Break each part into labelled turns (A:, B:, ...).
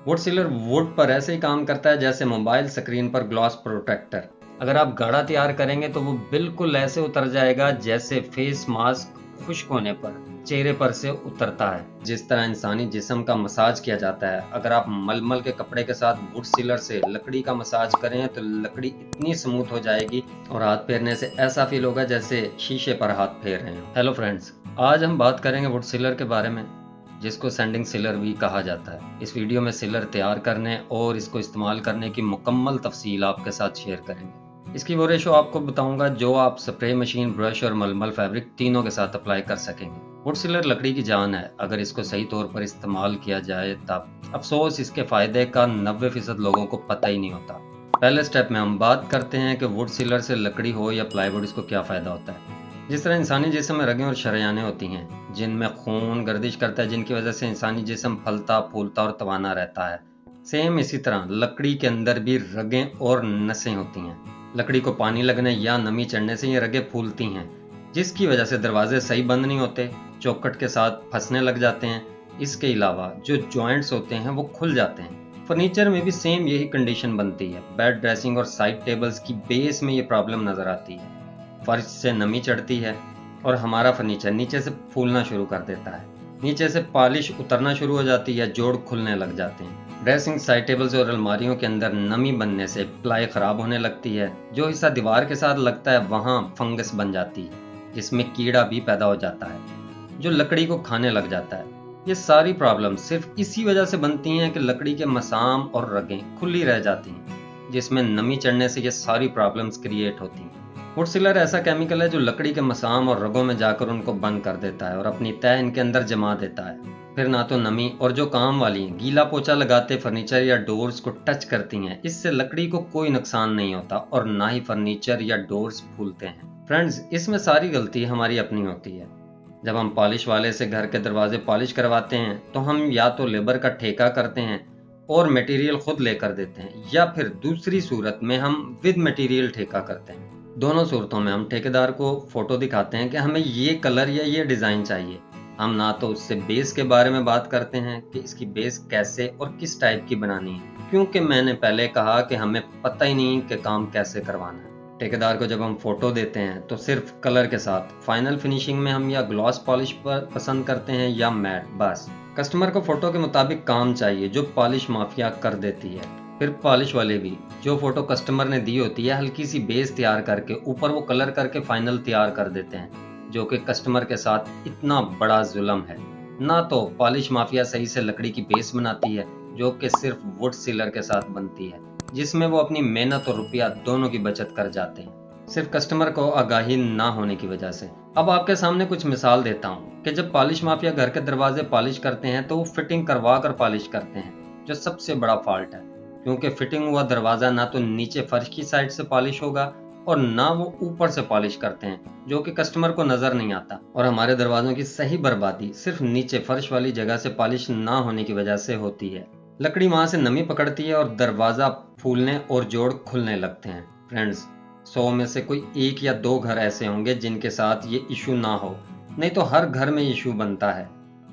A: Would sealer would पर ऐसे ही काम करता है जैसे मोबाइल स्क्रीन पर ग्लॉस प्रोटेक्टर। अगर आप गाढ़ा तैयार करेंगे तो वो बिल्कुल ऐसे उतर जाएगा जैसे फेस मास्क खुश्क होने पर चेहरे पर से उतरता है। जिस तरह इंसानी जिस्म का मसाज किया जाता है, अगर आप मलमल के कपड़े के साथ वुड सीलर से लकड़ी का मसाज करें तो लकड़ी इतनी स्मूथ हो जाएगी और हाथ फेरने से ऐसा फील होगा जैसे शीशे पर हाथ फेर रहे हो। हेलो फ्रेंड्स, आज हम बात करेंगे वुड सीलर के बारे में, जिसको सैंडिंग सीलर भी कहा जाता है। इस वीडियो में सीलर तैयार करने और इसको इस्तेमाल करने की मुकम्मल तफसील आपके साथ शेयर करेंगे। इसकी वो रेशो आपको बताऊंगा जो आप स्प्रे मशीन, ब्रश और मलमल फैब्रिक तीनों के साथ अप्लाई कर सकेंगे। वुड सीलर लकड़ी की जान है, अगर इसको सही तौर पर इस्तेमाल किया जाए तब। अफसोस इसके फायदे का 90% लोगों को पता ही नहीं होता। पहले स्टेप में हम बात करते हैं कि वुड सीलर से लकड़ी हो या प्लाईवुड, इसको क्या फ़ायदा होता है। जिस तरह इंसानी जिस्म में रगें और शरेयानें होती हैं जिनमें खून गर्दिश करता है, जिनकी वजह से इंसानी जिस्म फलता फूलता और तवाना रहता है, सेम इसी तरह लकड़ी के अंदर भी रगें और नसें होती हैं। लकड़ी को पानी लगने या नमी चढ़ने से ये रगें फूलती हैं, जिसकी वजह से दरवाजे सही बंद नहीं होते, चौखट के साथ फंसने लग जाते हैं। इसके अलावा जो जॉइंट्स होते हैं वो खुल जाते हैं। फर्नीचर में भी सेम यही कंडीशन बनती है। बेड, ड्रेसिंग और साइड टेबल्स की बेस में ये प्रॉब्लम नज़र आती है। फर्श से नमी चढ़ती है और हमारा फर्नीचर नीचे से फूलना शुरू कर देता है। नीचे से पॉलिश उतरना शुरू हो जाती है, जोड़ खुलने लग जाते हैं। ड्रेसिंग, साइड टेबल्स और अलमारियों के अंदर नमी बनने से प्लाई खराब होने लगती है। जो हिस्सा दीवार के साथ लगता है वहाँ फंगस बन जाती है, जिसमें कीड़ा भी पैदा हो जाता है जो लकड़ी को खाने लग जाता है। ये सारी प्रॉब्लम सिर्फ इसी वजह से बनती हैं कि लकड़ी के मसाम और रगें खुली रह जाती हैं, जिसमें नमी चढ़ने से ये सारी प्रॉब्लम्स क्रिएट होती हैं। वुड सीलर ऐसा केमिकल है जो लकड़ी के मसाम और रगों में जाकर उनको बंद कर देता है और अपनी तह इनके अंदर जमा देता है। फिर ना तो नमी और जो काम वाली गीला पोछा लगाते फर्नीचर या डोर्स को टच करती हैं, इससे लकड़ी को कोई नुकसान नहीं होता और ना ही फर्नीचर या डोर्स फूलते हैं। फ्रेंड्स, इसमें सारी गलती हमारी अपनी होती है। जब हम पॉलिश वाले से घर के दरवाजे पॉलिश करवाते हैं तो हम या तो लेबर का ठेका करते हैं और मटेरियल खुद लेकर देते हैं, या फिर दूसरी सूरत में हम विद मटेरियल ठेका करते हैं। दोनों सूरतों में हम ठेकेदार को फोटो दिखाते हैं कि हमें ये कलर या ये डिज़ाइन चाहिए। हम ना तो उससे बेस के बारे में बात करते हैं कि इसकी बेस कैसे और किस टाइप की बनानी है, क्योंकि मैंने पहले कहा कि हमें पता ही नहीं कि काम कैसे करवाना है। ठेकेदार को जब हम फोटो देते हैं तो सिर्फ कलर के साथ, फाइनल फिनिशिंग में हम या ग्लॉस पॉलिश पर पसंद करते हैं या मैट, बस। कस्टमर को फोटो के मुताबिक काम चाहिए जो पॉलिश माफिया कर देती है। फिर पॉलिश वाले भी जो फोटो कस्टमर ने दी होती है हल्की सी बेस तैयार करके ऊपर वो कलर करके फाइनल तैयार कर देते हैं, जो कि कस्टमर के साथ इतना बड़ा जुल्म है। ना तो पॉलिश माफिया सही से लकड़ी की बेस बनाती है, जो कि सिर्फ वुड सीलर के साथ बनती है, जिसमें वो अपनी मेहनत और रुपया दोनों की बचत कर जाते हैं, सिर्फ कस्टमर को आगाही ना होने की वजह से। अब आपके सामने कुछ मिसाल देता हूँ कि जब पॉलिश माफिया घर के दरवाजे पॉलिश करते हैं तो वो फिटिंग करवा कर पॉलिश करते हैं, जो सबसे बड़ा फॉल्ट है, क्योंकि फिटिंग हुआ दरवाजा ना तो नीचे फर्श की साइड से पॉलिश होगा और ना वो ऊपर से पॉलिश करते हैं, जो कि कस्टमर को नजर नहीं आता। और हमारे दरवाजों की सही बर्बादी सिर्फ नीचे फर्श वाली जगह से पॉलिश ना होने की वजह से होती है। लकड़ी वहां से नमी पकड़ती है और दरवाजा फूलने और जोड़ खुलने लगते हैं। फ्रेंड्स, 100 में से कोई 1 या 2 घर ऐसे होंगे जिनके साथ ये इशू ना हो, नहीं तो हर घर में इशू बनता है।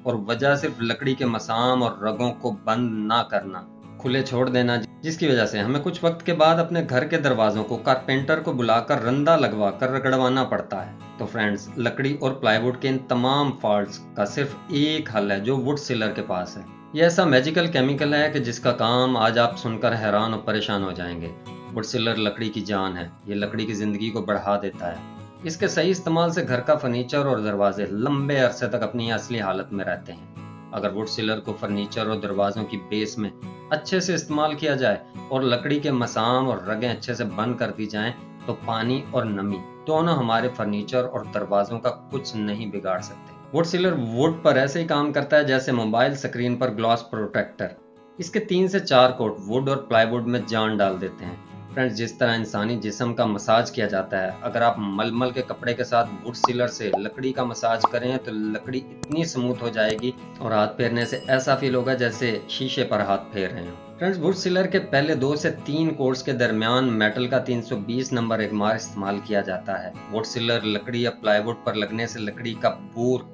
A: और वजह सिर्फ लकड़ी के मसाम और रगों को बंद ना करना, खुले छोड़ देना, जिसकी वजह से हमें कुछ वक्त के बाद अपने घर के दरवाजों को कारपेंटर को बुलाकर रंदा लगवा कर रगड़वाना पड़ता है। तो फ्रेंड्स, लकड़ी और प्लाईवुड के इन तमाम फॉल्ट्स का सिर्फ एक हल है जो वुड सीलर के पास है। ये ऐसा मैजिकल केमिकल है कि जिसका काम आज आप सुनकर हैरान और परेशान हो जाएंगे। वुड सीलर लकड़ी की जान है, ये लकड़ी की जिंदगी को बढ़ा देता है। इसके सही इस्तेमाल से घर का फर्नीचर और दरवाजे लंबे अरसे तक अपनी असली हालत में रहते हैं। अगर वुड सीलर को फर्नीचर और दरवाजों की बेस में अच्छे से इस्तेमाल किया जाए और लकड़ी के मसाम और रगें अच्छे से बंद कर दी जाएं, तो पानी और नमी दोनों हमारे फर्नीचर और दरवाजों का कुछ नहीं बिगाड़ सकते। वुड सीलर वुड पर ऐसे ही काम करता है जैसे मोबाइल स्क्रीन पर ग्लॉस प्रोटेक्टर। इसके 3 से 4 कोट वुड और प्लाईवुड में जान डाल देते हैं। फ्रेंड्स, जिस तरह इंसानी जिस्म का मसाज किया जाता है, अगर आप मलमल के कपड़े के साथ वुड सीलर से लकड़ी का मसाज करें तो लकड़ी इतनी स्मूथ हो जाएगी और हाथ फेरने से ऐसा फील होगा जैसे शीशे पर हाथ फेर रहे हो। फ्रेंड्स, वुड सीलर के पहले 2 से 3 कोर्स के दरमियान मेटल का 320 नंबर एगमार इस्तेमाल किया जाता है। वुड सीलर लकड़ी या प्लाईवुड पर लगने से लकड़ी का बूर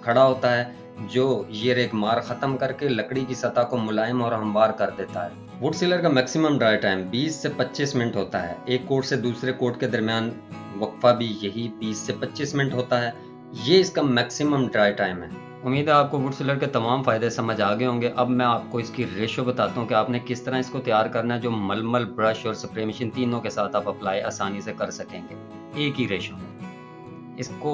A: खड़ा होता है, जो ये रेगमार ख़त्म करके लकड़ी की सतह को मुलायम और हमवार कर देता है। वुड सीलर का मैक्सिमम ड्राई टाइम 20 से 25 मिनट होता है। एक कोट से दूसरे कोट के दरमियान वक्फा भी यही 20 से 25 मिनट होता है। ये इसका मैक्सिमम ड्राई टाइम है। उम्मीद है आपको वुड सीलर के तमाम फ़ायदे समझ आ गए होंगे। अब मैं आपको इसकी रेशो बताता हूँ कि आपने किस तरह इसको तैयार करना है, जो मलमल, ब्रश और स्प्रे मशीन तीनों के साथ आप अप्लाई आसानी से कर सकेंगे एक ही रेशो में। इसको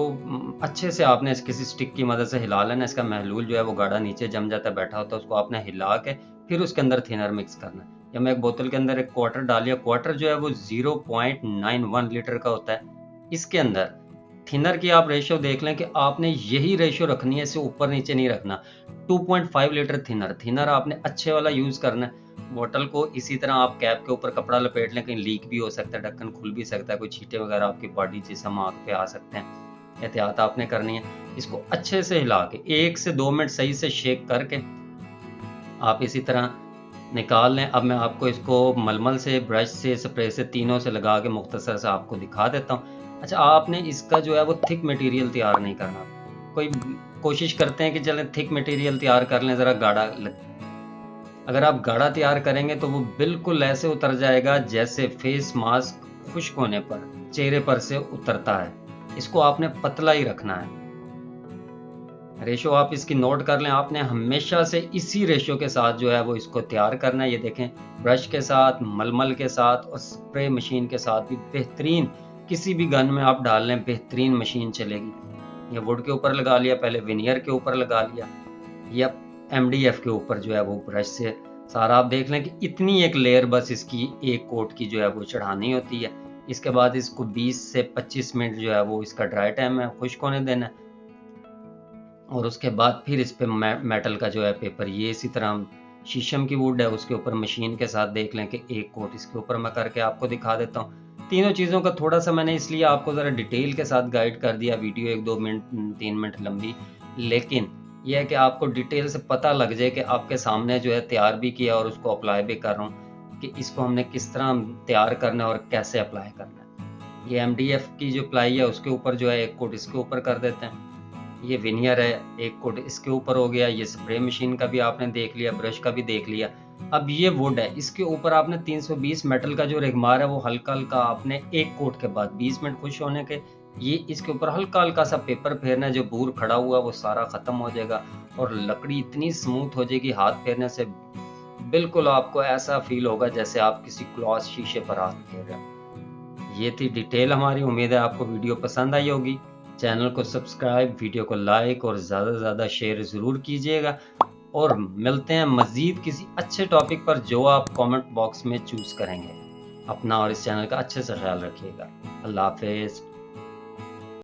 A: अच्छे से आपने किसी स्टिक की मदद से हिला लेना। इसका महलूल जो है वो गाढ़ा नीचे जम जाता है, बैठा होता है, उसको आपने हिला के फिर उसके अंदर थिनर मिक्स करना है। या मैं एक बोतल के अंदर एक क्वार्टर डालिए, क्वार्टर जो है वो 0.91 लीटर का होता है। इसके अंदर थिनर की आप रेशो देख लें कि आपने यही रेशो रखनी है, इसे ऊपर नीचे नहीं रखना। 2.5 लीटर थिनर आपने अच्छे वाला यूज़ करना है। बोतल को इसी तरह आप कैप के ऊपर कपड़ा लपेट लें, कहीं लीक भी हो सकता है, ढक्कन खुल भी सकता है, कोई छींटे वगैरह आपकी बॉडी जिस्म आँख पे आ सकते हैं। एहतियात आपने करनी है। इसको अच्छे से हिला के 1 से 2 मिनट सही से शेक करके आप इसी तरह निकाल लें। अब मैं आपको इसको मलमल से, ब्रश से, स्प्रे से, तीनों से लगा के मुख्तसर से आपको दिखा देता हूँ। अच्छा, आपने इसका जो है वो थिक मटेरियल तैयार नहीं करना। कोई कोशिश करते हैं कि चलें थिक मटेरियल तैयार कर लें, ज़रा गाढ़ा लग। अगर आप गाढ़ा तैयार करेंगे तो वो बिल्कुल ऐसे उतर जाएगा जैसे फेस मास्क खुश्क होने पर चेहरे पर से उतरता है। इसको आपने पतला ही रखना है। रेशो आप इसकी नोट कर लें। आपने हमेशा से इसी रेशो के साथ जो है वो इसको तैयार करना है। ये देखें, ब्रश के साथ, मलमल के साथ और स्प्रे मशीन के साथ भी बेहतरीन, किसी भी गन में आप डाल लें बेहतरीन मशीन चलेगी। ये वुड के ऊपर लगा लिया, पहले विनियर के ऊपर लगा लिया, या MDF के ऊपर जो है वो ब्रश से सारा आप देख लें कि इतनी एक लेयर बस इसकी एक कोट की जो है वो चढ़ानी होती है। इसके बाद इसको 20 से 25 मिनट जो है वो इसका ड्राई टाइम है, खुश्क होने देना है। और उसके बाद फिर इस पे मेटल का जो है पेपर, ये इसी तरह शीशम की वुड है, उसके ऊपर मशीन के साथ देख लें कि एक कोट इसके ऊपर मैं करके आपको दिखा देता हूँ। तीनों चीज़ों का थोड़ा सा मैंने इसलिए आपको ज़रा डिटेल के साथ गाइड कर दिया, वीडियो 1-2 मिनट 3 मिनट लंबी, लेकिन यह है कि आपको डिटेल से पता लग जाए कि आपके सामने जो है तैयार भी किया और उसको अप्लाई भी कर रहा हूँ कि इसको हमने किस तरह तैयार करना है और कैसे अप्लाई करना है। ये MDF की जो प्लाई है उसके ऊपर जो है एक कोट इसके ऊपर कर देते हैं। ये विनियर है, एक कोट इसके ऊपर हो गया। ये स्प्रे मशीन का भी आपने देख लिया, ब्रश का भी देख लिया। अब ये वुड है, इसके ऊपर आपने 320 मेटल का जो रेगमार है वो हल्का हल्का आपने एक कोट के बाद 20 मिनट खुश होने के ये इसके ऊपर हल्का हल्का सा पेपर फेरना है। जो बूर खड़ा हुआ वो सारा खत्म हो जाएगा और लकड़ी इतनी स्मूथ हो जाएगी, हाथ फेरने से बिल्कुल आपको ऐसा फील होगा जैसे आप किसी ग्लास शीशे पर हाथ फेर रहे हैं। ये थी डिटेल हमारी। उम्मीद है आपको वीडियो पसंद आई होगी। चैनल को सब्सक्राइब, वीडियो को लाइक और ज़्यादा से ज़्यादा शेयर ज़रूर कीजिएगा। और मिलते हैं मज़ीद किसी अच्छे टॉपिक पर जो आप कमेंट बॉक्स में चूज़ करेंगे। अपना और इस चैनल का अच्छे से ख्याल रखिएगा। अल्लाह हाफ़िज़।